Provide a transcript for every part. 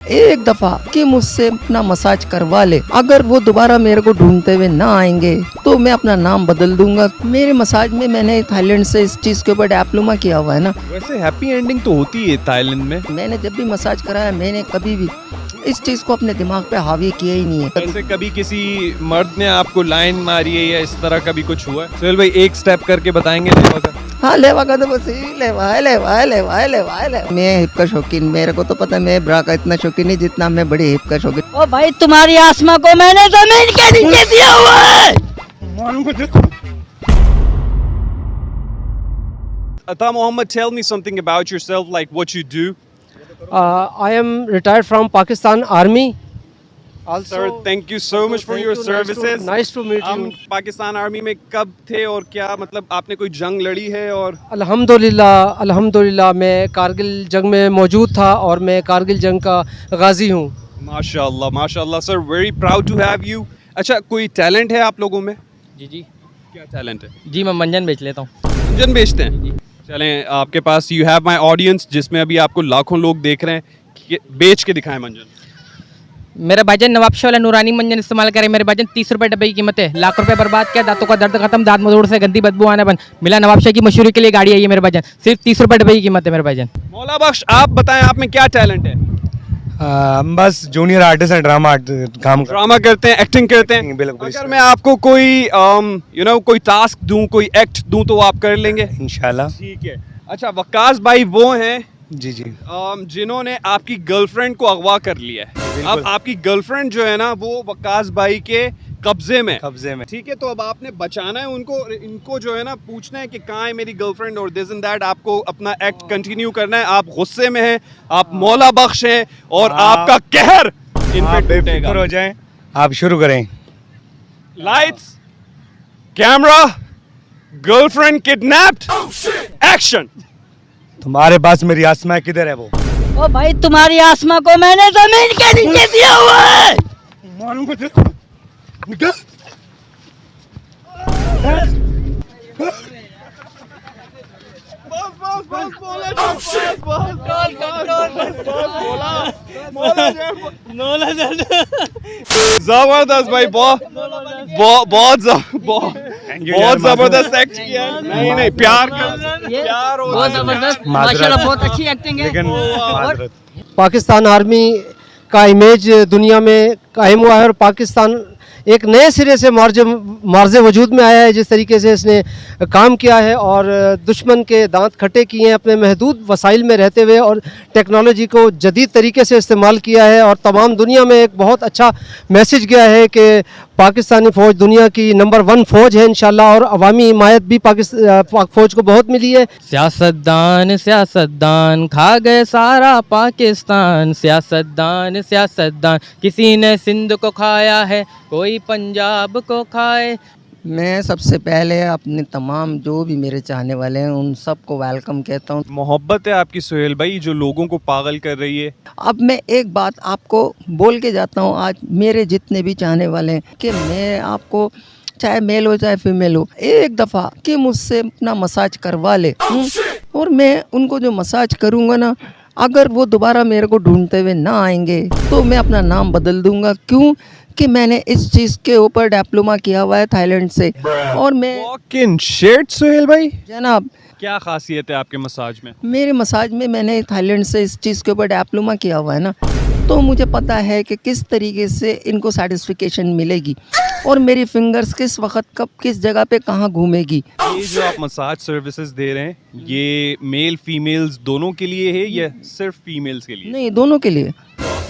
एक दफा कि मुझसे अपना मसाज करवा ले, अगर वो दोबारा मेरे को ढूंढते हुए ना आएंगे तो मैं अपना नाम बदल दूंगा। मेरे मसाज में मैंने थाईलैंड से इस चीज के ऊपर डिप्लोमा किया हुआ है ना। वैसे हैप्पी एंडिंग तो होती है थाईलैंड में। मैंने जब भी मसाज कराया मैंने कभी भी इस चीज को अपने दिमाग पे हावी किया ही नहीं है। वैसे कभी किसी मर्द ने आपको लाइन मारी है या इस तरह का भी कुछ हुआ है? सोहेल भाई एक स्टेप करके बताएंगे लेवा का। हाँ लेवा का तो बस यही लेवा। मैं हिप का शौकीन, मेरे को तो पता है मैं ब्रा का इतना शौकीन नहीं जितना मैं बड़ी हिप का शौकीन। ओ भाई तुम्हारी आसमा को मैंने जमीन के नीचे दिया हुआ है। Ata Mohammed, tell me something about yourself, like what you do. I am retired from Pakistan Army. Also, Sir, thank you so much for thank your you. services. Nice to meet हम you. Pakistan army में कब थे और क्या मतलब आपने कोई जंग लड़ी है? और अल्हम्दुलिल्लाह मैं कारगिल जंग में मौजूद था और मैं कारगिल जंग का गाजी हूँ। माशाल्लाह sir, very proud to have you. अच्छा, कोई टैलेंट है आप लोगों में? जी क्या टैलेंट है? जी मैं मंजन बेच लेता हूँ। व्यंजन बेचते हैं? चलें आपके पास, यू हैव माय ऑडियंस जिसमें अभी आपको लाखों लोग देख रहे हैं, बेच के दिखाएं मंजन। मेरा भाईजान नवाबशाह वाला नूरानी मंजन इस्तेमाल करे। मेरे भाईजान 30 रुपए डब्बे की कीमत है। लाख रुपए बर्बाद किया, दांतों का दर्द खत्म, दांत मरोड़ से गंदी बदबू आना बंद। मिला नवाबशाह की मशहूरी के लिए गाड़ी आई है मेरे भाईजान, सिर्फ 30 रुपए डब्बे की कीमत है मेरे भाईजान। मौला बख्श, आप बताएं आप में क्या टैलेंट है? हम बस जूनियर आर्टिस्ट हैं, काम ड्रामा करते हैं, एक्टिंग करते हैं? बिल्कुल। अगर मैं आपको कोई कोई टास्क दूं, कोई एक्ट दूं तो आप कर लेंगे? इंशाल्लाह। ठीक है। अच्छा, वक्कास भाई वो हैं जी जिन्होंने आपकी गर्लफ्रेंड को अगवा कर लिया है। अब आपकी गर्लफ्रेंड जो है ना वो वक्कास भाई के कब्जे में। ठीक है, तो अब आपने बचाना है उनको, इनको जो है ना पूछना है कि कहाँ है मेरी गर्लफ्रेंड और दिस एंड दैट। आपको अपना एक्ट कंटिन्यू करना है। आप गुस्से में हैं, आप मौला बख्श हैं और आपका कहर इन पे बेफिक्र टूटेगा। हो जाएं, आप शुरू करें। Lights, camera, girlfriend kidnapped, action. तुम्हारे पास मेरी आसमा किधर है? वो ओ भाई तुम्हारी आसमा को मैंने जमीन के नीचे दिया हुआ है। जबरदस्त भाई, बहुत जबरदस्त एक्ट किया है। नहीं प्यार बहुत जबरदस्त, माशाल्लाह बहुत अच्छी एक्टिंग है। लेकिन पाकिस्तान आर्मी का इमेज दुनिया में कायम हुआ है और पाकिस्तान एक नए सिरे से मार्जे वजूद में आया है। जिस तरीके से इसने काम किया है और दुश्मन के दांत खट्टे किए हैं अपने महदूद वसाइल में रहते हुए, और टेक्नोलॉजी को जदीद तरीके से इस्तेमाल किया है और तमाम दुनिया में एक बहुत अच्छा मैसेज गया है कि पाकिस्तानी फ़ौज दुनिया की नंबर 1 फ़ौज है इंशाल्लाह, और अवामी हिमायत भी पाक फ़ौज को बहुत मिली है। सियासतदान खा गए सारा पाकिस्तान। सियासतदान किसी ने सिंध को खाया है, कोई पंजाब को खाए। मैं सबसे पहले अपने तमाम जो भी मेरे चाहने वाले हैं उन सबको वेलकम कहता हूँ। मोहब्बत है आपकी सोहेल भाई जो लोगों को पागल कर रही है। अब मैं एक बात आपको बोल के जाता हूँ, आज मेरे जितने भी चाहने वाले हैं कि मैं आपको, चाहे मेल हो चाहे फीमेल हो, एक दफ़ा कि मुझसे अपना मसाज करवा ले। और मैं उनको जो मसाज करूँगा ना, अगर वो दोबारा मेरे को ढूंढते हुए ना आएंगे तो मैं अपना नाम बदल दूंगा। क्यों कि मैंने इस चीज़ के ऊपर डिप्लोमा किया हुआ है थाईलैंड से। और मैं वॉकिंग शिट सोहेल भाई, जनाब, क्या खासियत है आपके मसाज में? मेरे मसाज में मैंने थाईलैंड से इस चीज़ के ऊपर डिप्लोमा किया हुआ है ना, तो मुझे पता है कि किस तरीके से इनको सेटिस्फिकेशन मिलेगी और मेरी फिंगर्स किस वक्त कब किस जगह पे कहाँ घूमेगी। ये जो आप मसाज सर्विसेज दे रहे हैं ये मेल फीमेल्स दोनों के लिए है या सिर्फ फीमेल्स के लिए? नहीं, दोनों के लिए।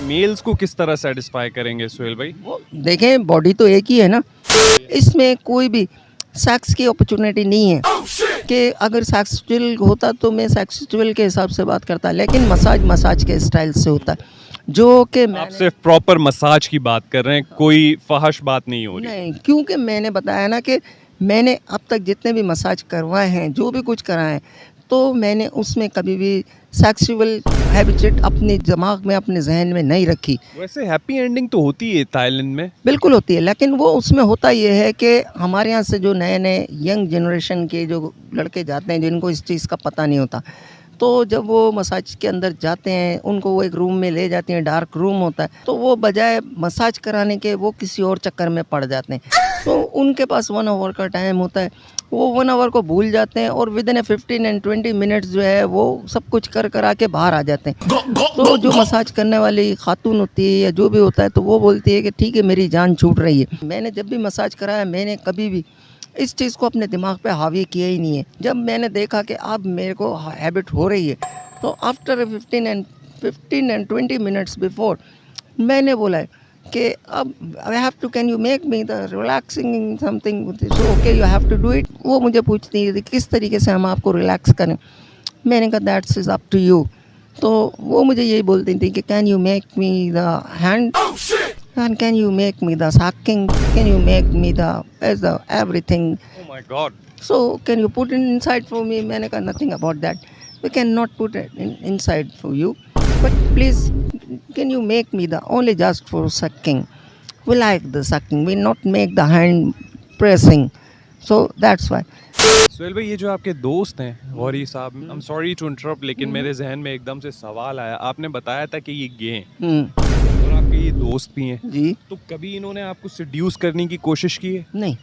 मेल्स को किस तरह सेटिस्फाई करेंगे सोहेल भाई? वो देखें, बॉडी तो एक ही है ना, इसमें कोई भी सेक्स की अपॉर्चुनिटी नहीं है कि अगर सेक्सुअल होता तो मैं सेक्सुअल के हिसाब से बात करता, लेकिन मसाज के स्टाइल से होता है जो कि आप सिर्फ प्रॉपर मसाज की बात कर रहे हैं, कोई फहश बात नहीं हो रही? नहीं, क्योंकि मैंने बताया ना कि मैंने अब तक जितने भी मसाज करवाए हैं, जो भी कुछ कराए हैं, तो मैंने उसमें कभी भी सेक्सुअल हैबिटेट अपने दिमाग में, अपने जहन में नहीं रखी। वैसे हैप्पी एंडिंग तो होती है थाईलैंड में? बिल्कुल होती है, लेकिन वो उसमें होता ये है कि हमारे यहाँ से जो नए नए यंग जनरेशन के जो लड़के जाते हैं जिनको इस चीज़ का पता नहीं होता, तो जब वो मसाज के अंदर जाते हैं, उनको वो एक रूम में ले जाते हैं, डार्क रूम होता है, तो वो बजाय मसाज कराने के वो किसी और चक्कर में पड़ जाते हैं। तो उनके पास 1 आवर का टाइम होता है, वो 1 आवर को भूल जाते हैं और विद इन 15 एंड 20 मिनट्स जो है वो सब कुछ कर करा के बाहर आ जाते हैं। तो जो मसाज करने वाली खातून होती है या जो भी होता है, तो वो बोलती है कि ठीक है मेरी जान छूट रही है। मैंने जब भी मसाज कराया, मैंने कभी भी इस चीज़ को अपने दिमाग पे हावी किया ही नहीं है। जब मैंने देखा कि अब मेरे को हैबिट हो रही है, तो आफ्टर 15 एंड 20 मिनट्स बिफोर मैंने बोला है कि अब I have to, can you make me the relaxing something, so okay you have to do it. वो मुझे पूछती है किस तरीके से हम आपको रिलैक्स करें। मैंने कहा that's is up to you. तो वो मुझे यही बोलती थी कि can you make me the hand and can you make me the sucking, can you make me the as the everything, Oh my God. so can you put it inside for me? मैंने कहा nothing about that, we cannot put it inside for you, but please can you make me the only just for sucking, we like the sucking, we not make the hand pressing, so that's why. Suhail भाई, ये जो आपके दोस्त हैं Gauri sahab, I am sorry to interrupt, लेकिन मेरे जहन में एकदम से सवाल आया। आपने बताया था कि ये गे हैं और आपके ये दोस्त भी हैं, जी तो कभी इन्होंने आपको सेड्यूस करने की कोशिश की है? नहीं,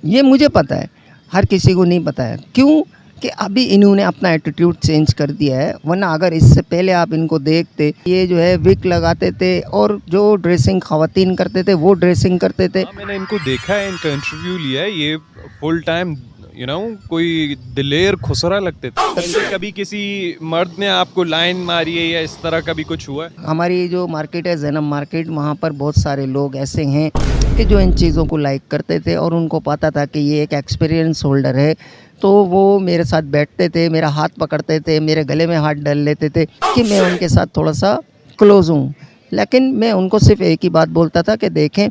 ये मुझे पता है, हर किसी को नहीं पता है। क्यों कि अभी इन्होंने अपना एटीट्यूड चेंज कर दिया है, वरना अगर इससे पहले आप इनको देखते, ये जो है विग लगाते थे और जो ड्रेसिंग खवातीन करते थे वो ड्रेसिंग करते थे। हाँ, मैंने इनको देखा है, इनका इंटरव्यू लिया है, ये फुल टाइम कोई दिलेर खुसरा लगते थे। ऐसे कभी किसी मर्द ने आपको लाइन मारी है या इस तरह कभी कुछ हुआ है? हमारी जो मार्केट है जैनब मार्केट, वहाँ पर बहुत सारे लोग ऐसे हैं कि जो इन चीज़ों को लाइक करते थे और उनको पता था कि ये एक एक्सपीरियंस होल्डर है, तो वो मेरे साथ बैठते थे, मेरा हाथ पकड़ते थे, मेरे गले में हाथ डाल लेते थे कि मैं उनके साथ थोड़ा सा क्लोज हूँ। लेकिन मैं उनको सिर्फ एक ही बात बोलता था कि देखें,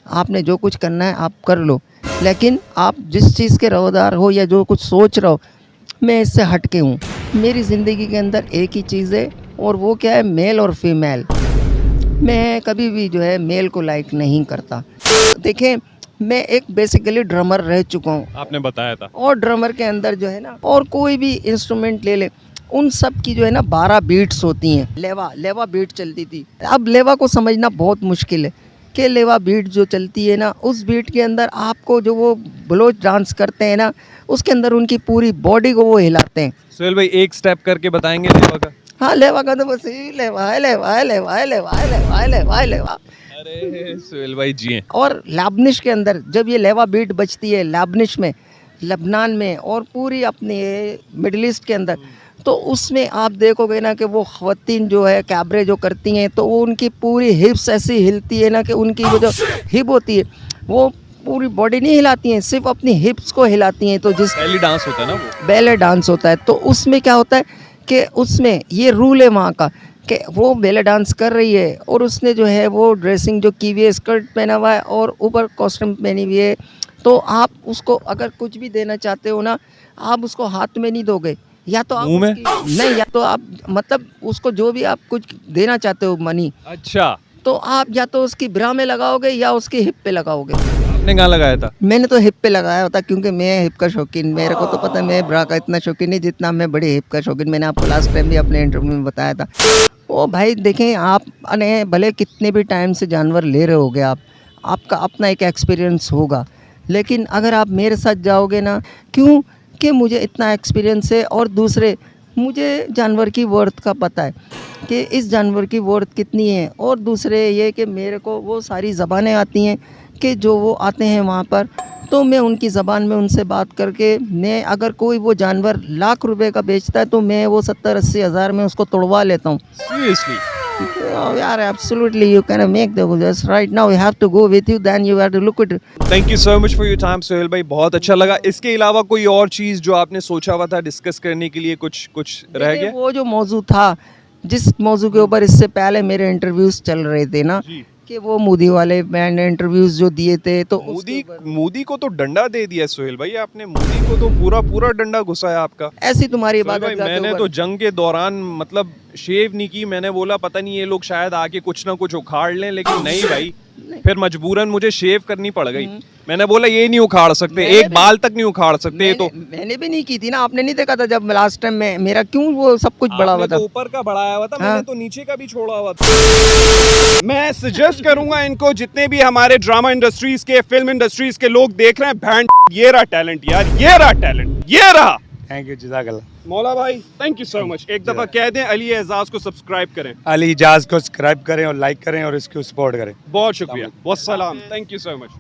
आपने जो कुछ करना है आप कर लो, लेकिन आप जिस चीज़ के रवदार हो या जो कुछ सोच रहे हो, मैं इससे हटके हूँ। मेरी ज़िंदगी के अंदर एक ही चीज़ है और वो क्या है, मेल और फीमेल। मैं कभी भी जो है मेल को लाइक नहीं करता। देखें, मैं एक बेसिकली ड्रमर रह चुका हूँ, आपने बताया था। और ड्रमर के अंदर जो है ना, और कोई भी इंस्ट्रूमेंट ले ले, उन सब की जो है ना 12 बीट्स होती हैं। लेवा बीट चलती थी। अब लेवा को समझना बहुत मुश्किल है कि लेवा बीट जो चलती है ना, उस बीट के अंदर आपको जो वो बलोच डांस करते हैं ना, उसके अंदर उनकी पूरी बॉडी को वो हिलाते हैं। सुहेल भाई, एक स्टेप करके बताएंगे लेवा का? हाँ, लेवा का तो बस यही लेवा है, लेवा है, लेवा है, लेवा है, लेवा है, लेवा है, लेवा। अरे सुहेल भाई जी हैं। और लेबनिश के अंदर जब ये लेवा बीट बजती है, लेबनिश में, लबनान में और पूरी अपने मिडिल ईस्ट के अंदर, तो उसमें आप देखोगे ना कि वो ख़वातीन जो है कैबरे जो करती हैं, तो वो उनकी पूरी हिप्स ऐसी हिलती है ना कि उनकी वो जो हिप होती है वो पूरी बॉडी नहीं हिलाती हैं, सिर्फ अपनी हिप्स को हिलाती हैं। तो जिस बैली डांस होता है ना, वो बैले डांस होता है, तो उसमें क्या होता है कि उसमें ये रूल है वहाँ का कि वो बैले डांस कर रही है और उसने जो है वो ड्रेसिंग जो की हुई है, स्कर्ट पहना हुआ है और ऊपर कॉस्ट्यूम पहनी हुई है, तो आप उसको अगर कुछ भी देना चाहते हो ना, आप उसको हाथ में नहीं दोगे, या तो आप मुंह में? नहीं, या तो आप मतलब उसको जो भी आप कुछ देना चाहते हो मनी, अच्छा, तो आप या तो उसकी ब्रा में लगाओगे या उसकी हिप पे लगाओगे। आपने कहाँ लगाया था? मैंने तो हिप पे लगाया होता, क्योंकि मैं हिप का शौकीन, मेरे को तो पता है मैं ब्रा का इतना शौकीन नहीं जितना मैं बड़ी हिप का शौकीन। मैंने आपको लास्ट टाइम भी अपने इंटरव्यू में बताया था। ओ भाई देखें, आप अने भले कितने भी टाइम से जानवर ले रहे होगे, आपका अपना एक एक्सपीरियंस होगा, लेकिन अगर आप मेरे साथ जाओगे ना, क्यों कि मुझे इतना एक्सपीरियंस है और दूसरे मुझे जानवर की वर्थ का पता है कि इस जानवर की वर्थ कितनी है, और दूसरे ये कि मेरे को वो सारी ज़बानें आती हैं कि जो वो आते हैं वहाँ पर, तो मैं उनकी ज़बान में उनसे बात करके, मैं अगर कोई वो जानवर लाख रुपए का बेचता है तो मैं वो 70-80 हज़ार में उसको तोड़वा लेता हूँ। सीरियसली? यार absolutely, you can make the just right now, you have to go with you, then you have to look it. Thank you so much for your time Suhail bhai, बहुत अच्छा लगा। इसके अलावा कोई और चीज़ जो आपने सोचा हुआ था डिस्कस करने के लिए, कुछ रह गया? वो जो मौजू था, जिस मौजू के ऊपर इससे पहले मेरे इंटरव्यूज चल रहे थे ना, कि वो मोदी वाले मैंने इंटरव्यूज जो दिए थे, तो मोदी को तो डंडा दे दिया सुहेल भाई आपने, मोदी को तो पूरा डंडा घुसा है आपका। ऐसी तुम्हारी सुहेल बात भाई, मैंने तो जंग के दौरान मतलब शेव नहीं की। मैंने बोला पता नहीं ये लोग शायद आके कुछ ना कुछ उखाड़ लें, लेकिन नहीं भाई, फिर मजबूरन मुझे शेव करनी पड़ गई। मैंने बोला ये नहीं उखाड़ सकते, एक बाल तक नहीं उखाड़ सकते। ये तो मैंने भी नहीं की थी ना, आपने नहीं देखा था जब लास्ट टाइम में मेरा क्यों वो सब कुछ बड़ा हुआ आपने था। तो ऊपर का बढ़ाया हुआ था, हाँ। मैंने तो नीचे का भी छोड़ा हुआ था। मैं सजेस्ट करूंगा इनको, जितने भी हमारे ड्रामा इंडस्ट्रीज के, फिल्म इंडस्ट्रीज के लोग देख रहे हैं, बैंड ये रहा टैलेंट यार, ये रहा टैलेंट, ये रहा। थैंक यू जज़ाकल्लाह। मौला भाई थैंक यू सो मच। एक दफा कह दें अली एजाज को सब्सक्राइब करें। अली इजाज को सब्सक्राइब करें और लाइक करें और इसको सपोर्ट करें। बहुत शुक्रिया, वस्सलाम, थैंक यू सो मच।